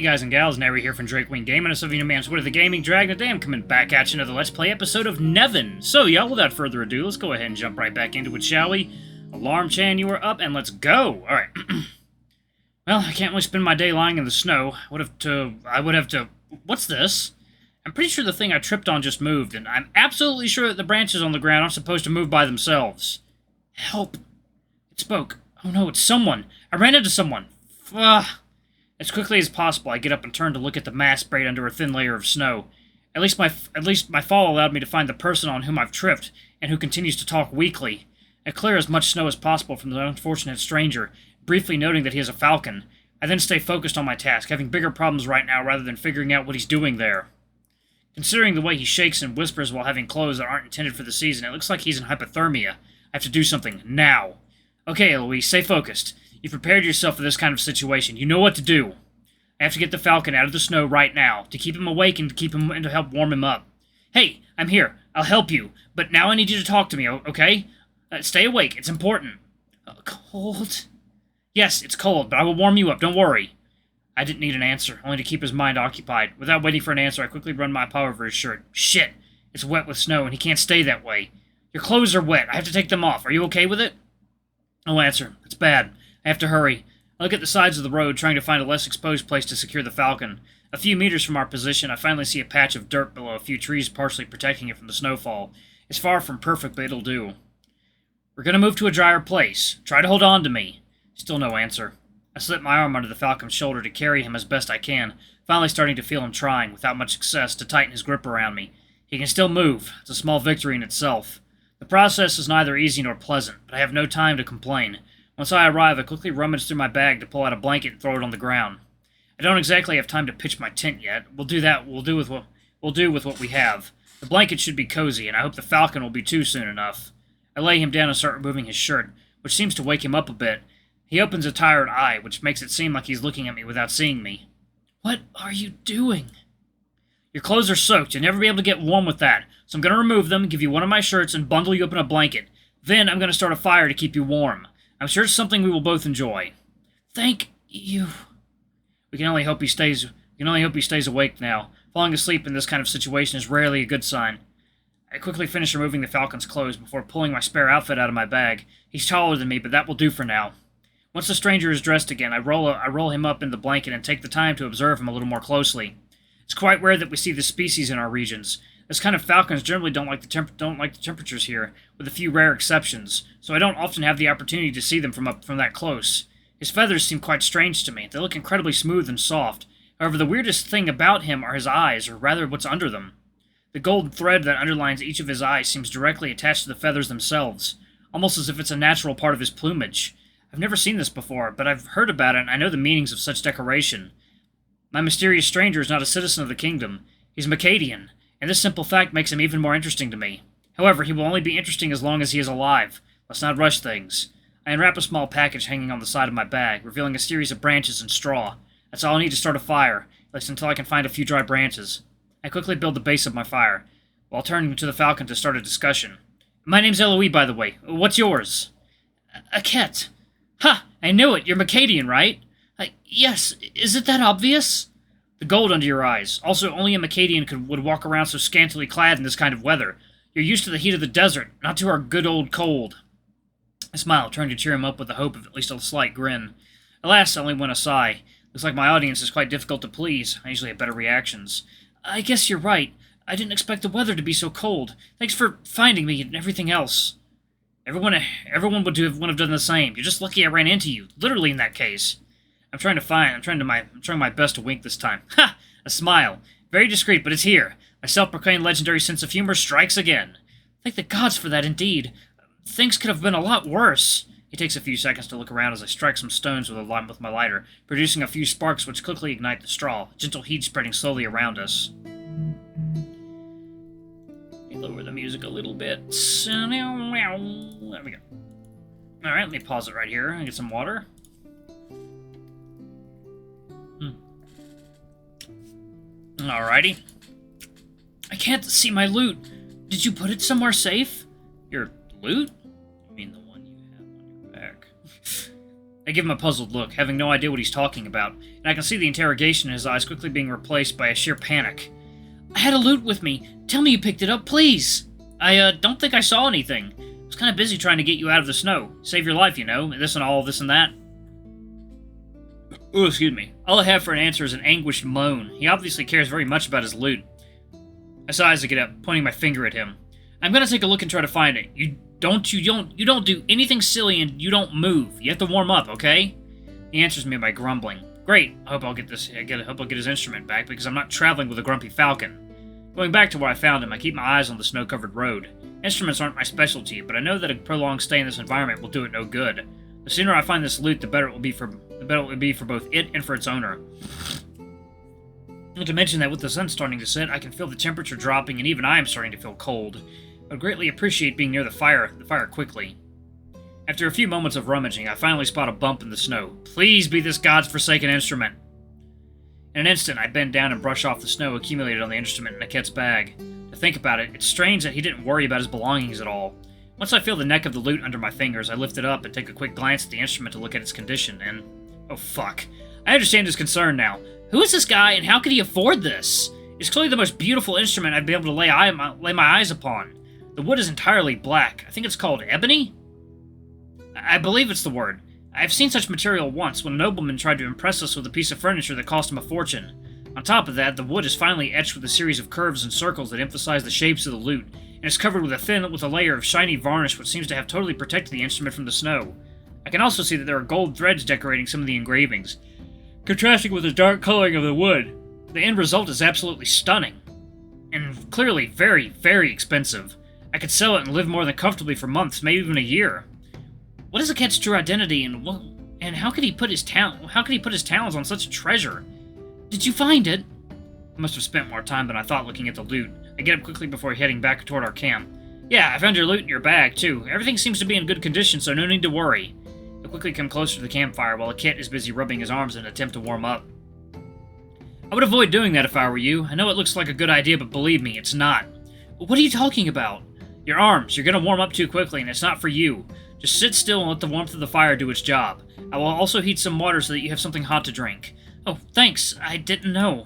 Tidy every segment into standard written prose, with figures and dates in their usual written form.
guys and gals, Nary here from Drakewing Gaming, and some of you know me on Twitter, the Gaming Dragon. Today I'm coming back at you another Let's Play episode of NeveN. So y'all, without further ado, let's go ahead and jump right back into it, shall we? Alarm Chan, you are up, and let's go! Alright. Well, I can't really spend my day lying in the snow. I would have to... What's this? I'm pretty sure the thing I tripped on just moved, and I'm absolutely sure that the branches on the ground aren't supposed to move by themselves. Help! It spoke. Oh no, it's someone! I ran into someone! Ugh. As quickly as possible, I get up and turn to look at the mass buried under a thin layer of snow. At least my fall allowed me to find the person on whom I've tripped, and who continues to talk weakly. I clear as much snow as possible from the unfortunate stranger, briefly noting that he is a falcon. I then stay focused on my task, having bigger problems right now rather than figuring out what he's doing there. Considering the way he shakes and whispers while having clothes that aren't intended for the season, it looks like he's in hypothermia. I have to do something, now. Okay, Ellois, stay focused. You've prepared yourself for this kind of situation. You know what to do. I have to get the falcon out of the snow right now, to keep him awake and to help warm him up. Hey, I'm here. I'll help you. But now I need you to talk to me, okay? Stay awake. It's important. Cold? Yes, it's cold, but I will warm you up. Don't worry. I didn't need an answer, only to keep his mind occupied. Without waiting for an answer, I quickly run my paw over his shirt. Shit! It's wet with snow, and he can't stay that way. Your clothes are wet. I have to take them off. Are you okay with it? No answer. It's bad. I have to hurry. I look at the sides of the road, trying to find a less exposed place to secure the falcon. A few meters from our position, I finally see a patch of dirt below a few trees partially protecting it from the snowfall. It's far from perfect, but it'll do. We're gonna move to a drier place. Try to hold on to me. Still no answer. I slip my arm under the falcon's shoulder to carry him as best I can, finally starting to feel him trying, without much success, to tighten his grip around me. He can still move. It's a small victory in itself. The process is neither easy nor pleasant, but I have no time to complain. Once I arrive, I quickly rummage through my bag to pull out a blanket and throw it on the ground. I don't exactly have time to pitch my tent yet. We'll do with what we have. The blanket should be cozy, and I hope the falcon will be too soon enough. I lay him down and start removing his shirt, which seems to wake him up a bit. He opens a tired eye, which makes it seem like he's looking at me without seeing me. What are you doing? Your clothes are soaked. You'll never be able to get warm with that. So I'm going to remove them, give you one of my shirts, and bundle you up in a blanket. Then I'm going to start a fire to keep you warm. I'm sure it's something we will both enjoy. Thank you. We can only hope he stays awake now. Falling asleep in this kind of situation is rarely a good sign. I quickly finish removing the falcon's clothes before pulling my spare outfit out of my bag. He's taller than me, but that will do for now. Once the stranger is dressed again, I roll him up in the blanket and take the time to observe him a little more closely. It's quite rare that we see this species in our regions. This kind of falcons generally don't like the temperatures here, with a few rare exceptions, so I don't often have the opportunity to see them from that close. His feathers seem quite strange to me. They look incredibly smooth and soft. However, the weirdest thing about him are his eyes, or rather what's under them. The gold thread that underlines each of his eyes seems directly attached to the feathers themselves, almost as if it's a natural part of his plumage. I've never seen this before, but I've heard about it and I know the meanings of such decoration. My mysterious stranger is not a citizen of the kingdom. He's Macadian, and this simple fact makes him even more interesting to me. However, he will only be interesting as long as he is alive. Let's not rush things. I unwrap a small package hanging on the side of my bag, revealing a series of branches and straw. That's all I need to start a fire, at least until I can find a few dry branches. I quickly build the base of my fire, while turning to the falcon to start a discussion. My name's Ellois, by the way. What's yours? A cat. Ha! I knew it! You're Macadian, right? Yes. Is it that obvious? The gold under your eyes. Also, only a Macadian would walk around so scantily clad in this kind of weather. You're used to the heat of the desert, not to our good old cold. I smile, trying to cheer him up with the hope of at least a slight grin. Alas, I only went a sigh. Looks like my audience is quite difficult to please. I usually have better reactions. I guess you're right. I didn't expect the weather to be so cold. Thanks for finding me and everything else. Everyone would have done the same. You're just lucky I ran into you. Literally in that case. I'm trying my best to wink this time. Ha! A smile. Very discreet, but it's here. My self-proclaimed legendary sense of humor strikes again. Thank the gods for that, indeed. Things could have been a lot worse. He takes a few seconds to look around as I strike some stones with my lighter, producing a few sparks which quickly ignite the straw, gentle heat spreading slowly around us. Lower the music a little bit. There we go. Alright, let me pause it right here and get some water. Alrighty. I can't see my loot. Did you put it somewhere safe? Your loot? You mean the one you have on your back? I give him a puzzled look, having no idea what he's talking about, and I can see the interrogation in his eyes quickly being replaced by a sheer panic. I had a loot with me. Tell me you picked it up, please. I don't think I saw anything. I was kind of busy trying to get you out of the snow. Save your life, you know, this and all, this and that. Ooh, excuse me. All I have for an answer is an anguished moan. He obviously cares very much about his loot. I sigh as I get up, pointing my finger at him. I'm gonna take a look and try to find it. You don't do anything silly and you don't move. You have to warm up, okay? He answers me by grumbling. Great. I hope I'll get his instrument back because I'm not traveling with a grumpy falcon. Going back to where I found him, I keep my eyes on the snow-covered road. Instruments aren't my specialty, but I know that a prolonged stay in this environment will do it no good. The sooner I find this loot, the better it will be for both it and for its owner. Not to mention that with the sun starting to set, I can feel the temperature dropping, and even I am starting to feel cold. I would greatly appreciate being near the fire quickly. After a few moments of rummaging, I finally spot a bump in the snow. Please be this god's forsaken instrument. In an instant, I bend down and brush off the snow accumulated on the instrument in Aket's bag. To think about it, it's strange that he didn't worry about his belongings at all. Once I feel the neck of the loot under my fingers, I lift it up and take a quick glance at the instrument to look at its condition, and... oh, fuck. I understand his concern now. Who is this guy, and how could he afford this? It's clearly the most beautiful instrument I'd be able to lay my eyes upon. The wood is entirely black. I think it's called ebony? I believe it's the word. I've seen such material once when a nobleman tried to impress us with a piece of furniture that cost him a fortune. On top of that, the wood is finely etched with a series of curves and circles that emphasize the shapes of the lute, and is covered with a layer of shiny varnish which seems to have totally protected the instrument from the snow. I can also see that there are gold threads decorating some of the engravings, contrasting with the dark coloring of the wood. The end result is absolutely stunning, and clearly very, very expensive. I could sell it and live more than comfortably for months, maybe even a year. What is Aket's true identity, and how could he put his talents on such a treasure? Did you find it? I must have spent more time than I thought looking at the loot. I get up quickly before heading back toward our camp. Yeah, I found your loot in your bag, too. Everything seems to be in good condition, so no need to worry. I quickly come closer to the campfire while Aket is busy rubbing his arms in an attempt to warm up. I would avoid doing that if I were you. I know it looks like a good idea, but believe me, it's not. What are you talking about? Your arms. You're gonna warm up too quickly, and it's not for you. Just sit still and let the warmth of the fire do its job. I will also heat some water so that you have something hot to drink. Oh, thanks. I didn't know.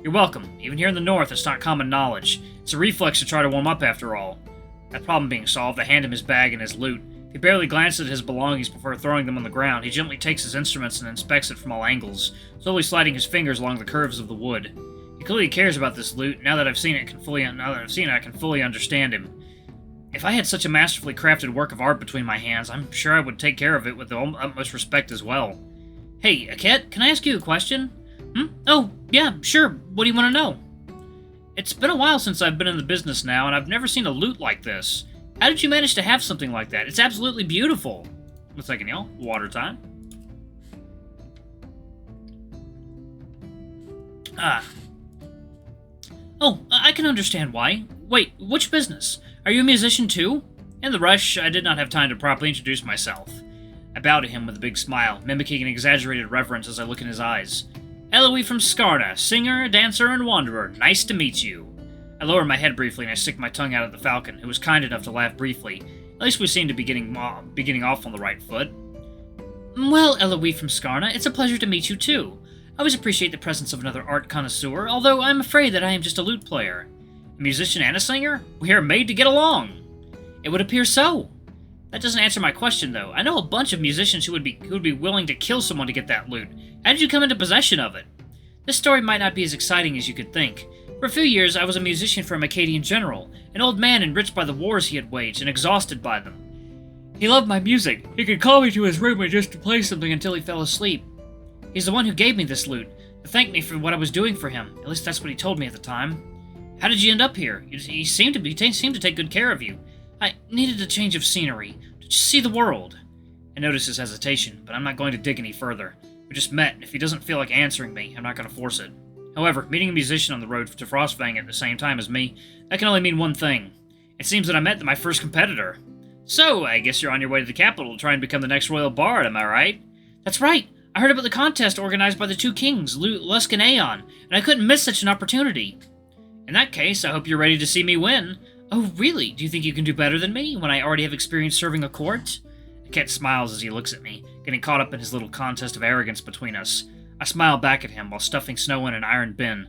You're welcome. Even here in the north, it's not common knowledge. It's a reflex to try to warm up after all. That problem being solved, I hand him his bag and his loot. He barely glances at his belongings before throwing them on the ground. He gently takes his instruments and inspects it from all angles, slowly sliding his fingers along the curves of the wood. He clearly cares about this loot. Now that I've seen it, I can fully understand him. If I had such a masterfully crafted work of art between my hands, I'm sure I would take care of it with the utmost respect as well. Hey, Aket, can I ask you a question? Oh, yeah, sure. What do you want to know? It's been a while since I've been in the business now, and I've never seen a loot like this. How did you manage to have something like that? It's absolutely beautiful. 1 second, y'all. Water time. Oh, I can understand why. Wait, which business? Are you a musician too? In the rush, I did not have time to properly introduce myself. I bow to him with a big smile, mimicking an exaggerated reverence as I look in his eyes. Ellois from Skarna, singer, dancer, and wanderer. Nice to meet you. I lower my head briefly and I stick my tongue out at the falcon, who was kind enough to laugh briefly. At least we seem to be getting off on the right foot. Well, Ellois from Skarna, it's a pleasure to meet you too. I always appreciate the presence of another art connoisseur, although I'm afraid that I am just a lute player. A musician and a singer? We are made to get along. It would appear so. That doesn't answer my question, though. I know a bunch of musicians who would be willing to kill someone to get that loot. How did you come into possession of it? This story might not be as exciting as you could think. For a few years, I was a musician for a Acadian general, an old man enriched by the wars he had waged and exhausted by them. He loved my music. He could call me to his room and just to play something until he fell asleep. He's the one who gave me this loot, to thank me for what I was doing for him. At least that's what he told me at the time. How did you end up here? He seemed to take good care of you. I needed a change of scenery, to just see the world. I notice his hesitation, but I'm not going to dig any further. We just met, and if he doesn't feel like answering me, I'm not going to force it. However, meeting a musician on the road to Frostfang at the same time as me, that can only mean one thing. It seems that I met my first competitor. So, I guess you're on your way to the capital to try and become the next royal bard, am I right? That's right! I heard about the contest organized by the two kings, Lusk and Aeon, and I couldn't miss such an opportunity. In that case, I hope you're ready to see me win. Oh, really? Do you think you can do better than me, when I already have experience serving a court? Aket smiles as he looks at me, getting caught up in his little contest of arrogance between us. I smile back at him while stuffing snow in an iron bin,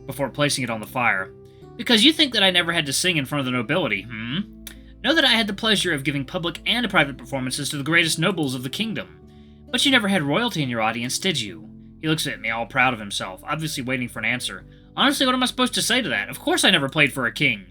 before placing it on the fire. Because you think that I never had to sing in front of the nobility, Know that I had the pleasure of giving public and private performances to the greatest nobles of the kingdom. But you never had royalty in your audience, did you? He looks at me, all proud of himself, obviously waiting for an answer. Honestly, what am I supposed to say to that? Of course I never played for a king.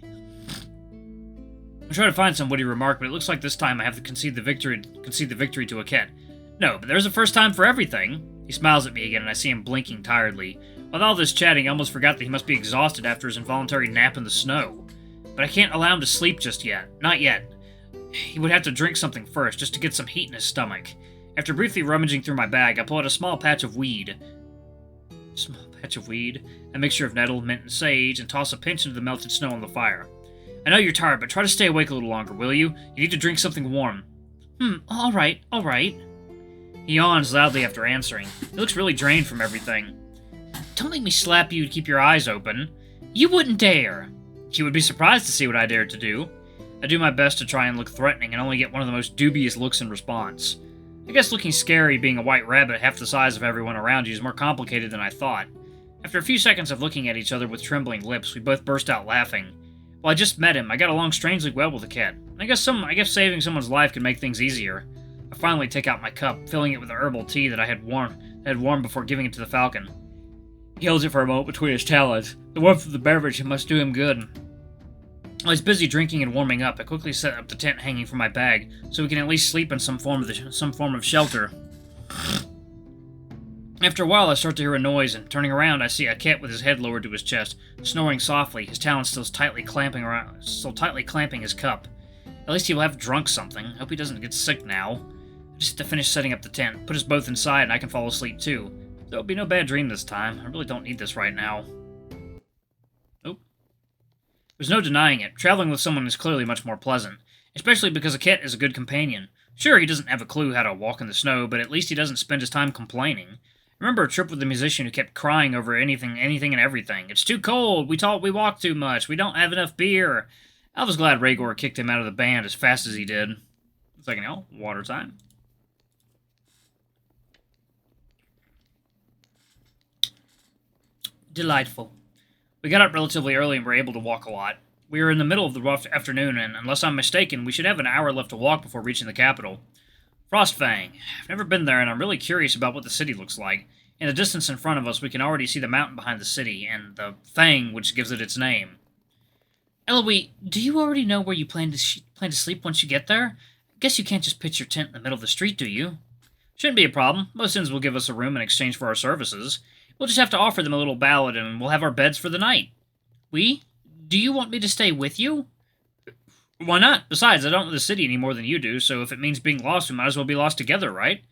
I try to find some witty remark, but it looks like this time I have to concede the victory to a cat. No, but there's a first time for everything. He smiles at me again, and I see him blinking tiredly. With all this chatting, I almost forgot that he must be exhausted after his involuntary nap in the snow. But I can't allow him to sleep just yet. Not yet. He would have to drink something first, just to get some heat in his stomach. After briefly rummaging through my bag, I pull out a small patch of weed. A mixture of nettle, mint, and sage, and toss a pinch into the melted snow on the fire. I know you're tired, but try to stay awake a little longer, will you? You need to drink something warm. Alright. He yawns loudly after answering. He looks really drained from everything. Don't make me slap you to keep your eyes open. You wouldn't dare. You would be surprised to see what I dared to do. I do my best to try and look threatening and only get one of the most dubious looks in response. I guess looking scary being a white rabbit half the size of everyone around you is more complicated than I thought. After a few seconds of looking at each other with trembling lips, we both burst out laughing. Well, I just met him. I got along strangely well with the cat. I guess saving someone's life could make things easier. I finally take out my cup, filling it with the herbal tea that I had warmed before giving it to the falcon. He holds it for a moment between his talons. The warmth of the beverage must do him good. While he's busy drinking and warming up, I quickly set up the tent hanging from my bag, so we can at least sleep in some form of shelter. After a while, I start to hear a noise, and turning around, I see a cat with his head lowered to his chest, snoring softly, his talons still tightly clamping his cup. At least he will have drunk something. Hope he doesn't get sick now. I just have to finish setting up the tent, put us both inside, and I can fall asleep too. There'll be no bad dream this time. I really don't need this right now. Oh. There's no denying it. Traveling with someone is clearly much more pleasant, especially because a cat is a good companion. Sure, he doesn't have a clue how to walk in the snow, but at least he doesn't spend his time complaining. I remember a trip with a musician who kept crying over anything and everything. It's too cold, we walk too much, we don't have enough beer. I was glad Rhaegor kicked him out of the band as fast as he did. It's like, water time. Delightful. We got up relatively early and were able to walk a lot. We were in the middle of the rough afternoon, and unless I'm mistaken, we should have an hour left to walk before reaching the capital. Frostfang. I've never been there, and I'm really curious about what the city looks like. In the distance in front of us, we can already see the mountain behind the city, and the Fang, which gives it its name. Ellois, do you already know where you plan to sleep once you get there? I guess you can't just pitch your tent in the middle of the street, do you? Shouldn't be a problem. Most inns will give us a room in exchange for our services. We'll just have to offer them a little ballad, and we'll have our beds for the night. Do you want me to stay with you? Why not? Besides, I don't know the city any more than you do, so if it means being lost, we might as well be lost together, right?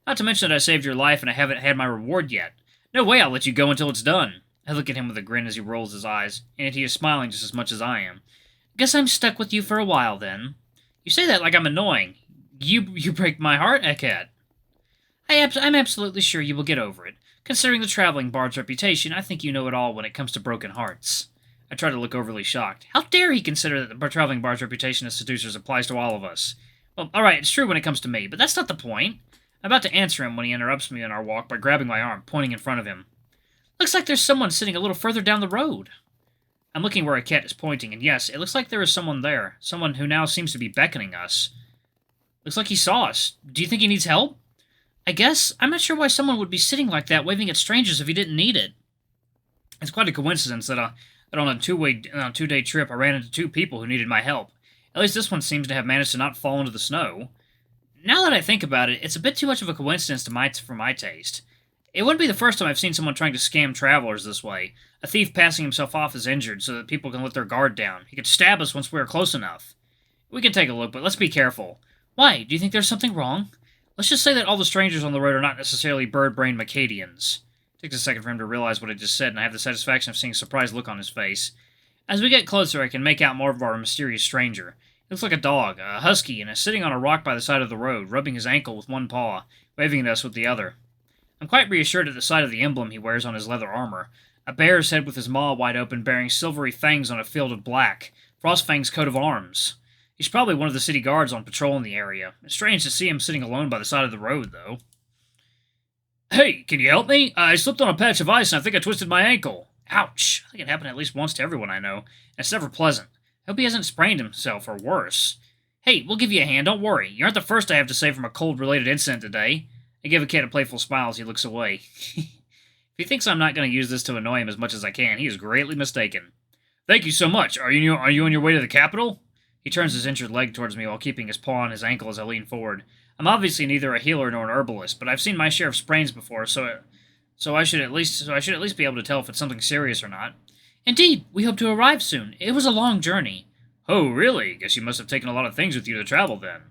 Not to mention that I saved your life and I haven't had my reward yet. No way I'll let you go until it's done. I look at him with a grin as he rolls his eyes, and he is smiling just as much as I am. Guess I'm stuck with you for a while, then. You say that like I'm annoying. You break my heart, Eckhead. I'm absolutely sure you will get over it. Considering the traveling bard's reputation, I think you know it all when it comes to broken hearts. I try to look overly shocked. How dare he consider that the traveling bard's reputation as seducers applies to all of us? Well, alright, it's true when it comes to me, but that's not the point. I'm about to answer him when he interrupts me in our walk by grabbing my arm, pointing in front of him. Looks like there's someone sitting a little further down the road. I'm looking where a cat is pointing, and yes, it looks like there is someone there. Someone who now seems to be beckoning us. Looks like he saw us. Do you think he needs help? I guess. I'm not sure why someone would be sitting like that, waving at strangers if he didn't need it. It's quite a coincidence that on a two-day trip I ran into two people who needed my help. At least this one seems to have managed to not fall into the snow. Now that I think about it, it's a bit too much of a coincidence for my taste. It wouldn't be the first time I've seen someone trying to scam travelers this way. A thief passing himself off as injured so that people can let their guard down. He could stab us once we are close enough. We can take a look, but let's be careful. Why? Do you think there's something wrong? Let's just say that all the strangers on the road are not necessarily bird-brained Macadians. It takes a second for him to realize what I just said, and I have the satisfaction of seeing a surprised look on his face. As we get closer, I can make out more of our mysterious stranger. He looks like a dog, a husky, and is sitting on a rock by the side of the road, rubbing his ankle with one paw, waving at us with the other. I'm quite reassured at the sight of the emblem he wears on his leather armor, a bear's head with his maw wide open bearing silvery fangs on a field of black, Frostfang's coat of arms. He's probably one of the city guards on patrol in the area. It's strange to see him sitting alone by the side of the road, though. Hey, can you help me? I slipped on a patch of ice and I think I twisted my ankle. Ouch. I think it happened at least once to everyone I know. And it's never pleasant. I hope he hasn't sprained himself or worse. Hey, we'll give you a hand, don't worry. You aren't the first I have to save from a cold-related incident today. I give a kid a playful smile as he looks away. If he thinks I'm not going to use this to annoy him as much as I can, he is greatly mistaken. Thank you so much. Are you on your way to the capital? He turns his injured leg towards me while keeping his paw on his ankle as I lean forward. I'm obviously neither a healer nor an herbalist, but I've seen my share of sprains before, so I should at least be able to tell if it's something serious or not. Indeed, we hope to arrive soon. It was a long journey. Oh, really? Guess you must have taken a lot of things with you to travel, then.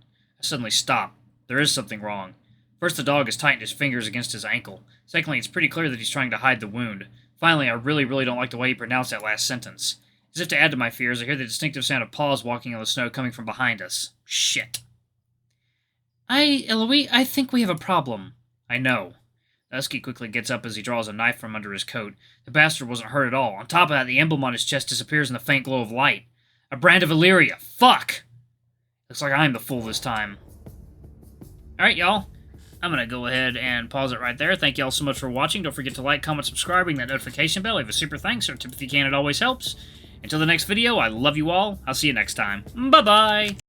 I suddenly stop. There is something wrong. First, the dog has tightened his fingers against his ankle. Secondly, it's pretty clear that he's trying to hide the wound. Finally, I really don't like the way he pronounced that last sentence. As if to add to my fears, I hear the distinctive sound of paws walking on the snow coming from behind us. Shit. Ellois, I think we have a problem. I know. The husky quickly gets up as he draws a knife from under his coat. The bastard wasn't hurt at all. On top of that, the emblem on his chest disappears in the faint glow of light. A brand of Illyria. Fuck! Looks like I'm the fool this time. Alright, y'all. I'm going to go ahead and pause it right there. Thank y'all so much for watching. Don't forget to like, comment, subscribe, ring that notification bell. Leave a super thanks or a tip if you can. It always helps. Until the next video, I love you all. I'll see you next time. Bye-bye!